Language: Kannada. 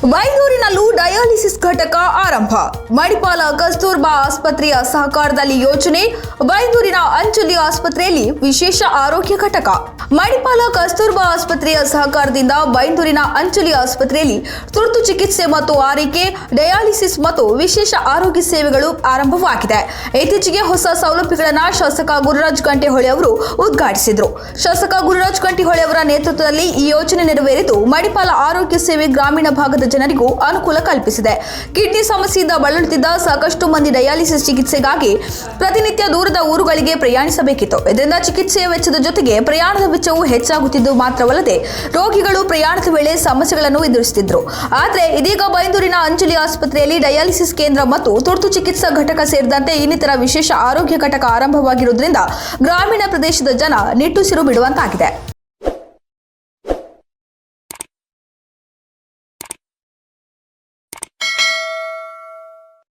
ಬೈಂದೂರಿನಲ್ಲೂ ಡಯಾಲಿಸಿಸ್ ಘಟಕ ಆರಂಭ. ಮಣಿಪಾಲ ಕಸ್ತೂರ್ಬಾ ಆಸ್ಪತ್ರೆಯ ಸಹಕಾರದಲ್ಲಿ ಯೋಜನೆ. ಬೈಂದೂರಿನ ಅಂಜಲಿ ಆಸ್ಪತ್ರೆಯಲ್ಲಿ ವಿಶೇಷ ಆರೋಗ್ಯ ಘಟಕ. ಮಣಿಪಾಲ ಕಸ್ತೂರ್ಬಾ ಆಸ್ಪತ್ರೆಯ ಸಹಕಾರದಿಂದ ಬೈಂದೂರಿನ ಅಂಜಲಿ ಆಸ್ಪತ್ರೆಯಲ್ಲಿ ತುರ್ತು ಚಿಕಿತ್ಸೆ ಮತ್ತು ಆರೈಕೆ, ಡಯಾಲಿಸಿಸ್ ಮತ್ತು ವಿಶೇಷ ಆರೋಗ್ಯ ಸೇವೆಗಳು ಆರಂಭವಾಗಿದೆ. ಇತ್ತೀಚೆಗೆ ಹೊಸ ಸೌಲಭ್ಯಗಳನ್ನು ಶಾಸಕ ಗುರುರಾಜ್ ಕಂಠಿಹೊಳಿ ಅವರು ಉದ್ಘಾಟಿಸಿದರು. ಶಾಸಕ ಗುರುರಾಜ್ ಕಂಠಿಹೊಳಿ ಅವರ ನೇತೃತ್ವದಲ್ಲಿ ಈ ಯೋಜನೆ ನೆರವೇರಿದ್ದು ಮಣಿಪಾಲ ಆರೋಗ್ಯ ಸೇವೆ ಗ್ರಾಮೀಣ ಭಾಗದ ಜನರಿಗೂ ಅನುಕೂಲ ಕಲ್ಪಿಸಿದೆ. ಕಿಡ್ನಿ ಸಮಸ್ಯೆಯಿಂದ ಬಳಲುತ್ತಿದ್ದ ಸಾಕಷ್ಟು ಮಂದಿ ಡಯಾಲಿಸಿಸ್ ಚಿಕಿತ್ಸೆಗಾಗಿ ಪ್ರತಿನಿತ್ಯ ದೂರದ ಊರುಗಳಿಗೆ ಪ್ರಯಾಣಿಸಬೇಕಿತ್ತು. ಇದರಿಂದ ಚಿಕಿತ್ಸೆಯ ವೆಚ್ಚದ ಜೊತೆಗೆ ಪ್ರಯಾಣದ ವೆಚ್ಚವು ಹೆಚ್ಚಾಗುತ್ತಿದ್ದು ಮಾತ್ರವಲ್ಲದೆ ರೋಗಿಗಳು ಪ್ರಯಾಣದ ವೇಳೆ ಸಮಸ್ಯೆಗಳನ್ನು ಎದುರಿಸುತ್ತಿದ್ದರು. ಆದರೆ ಇದೀಗ ಬೈಂದೂರಿನ ಅಂಜಲಿ ಆಸ್ಪತ್ರೆಯಲ್ಲಿ ಡಯಾಲಿಸಿಸ್ ಕೇಂದ್ರ ಮತ್ತು ತುರ್ತು ಚಿಕಿತ್ಸಾ ಘಟಕ ಸೇರಿದಂತೆ ಇನ್ನಿತರ ವಿಶೇಷ ಆರೋಗ್ಯ ಘಟಕ ಆರಂಭವಾಗಿರುವುದರಿಂದ ಗ್ರಾಮೀಣ ಪ್ರದೇಶದ ಜನ ನಿಟ್ಟುಸಿರು ಬಿಡುವಂತಾಗಿದೆ.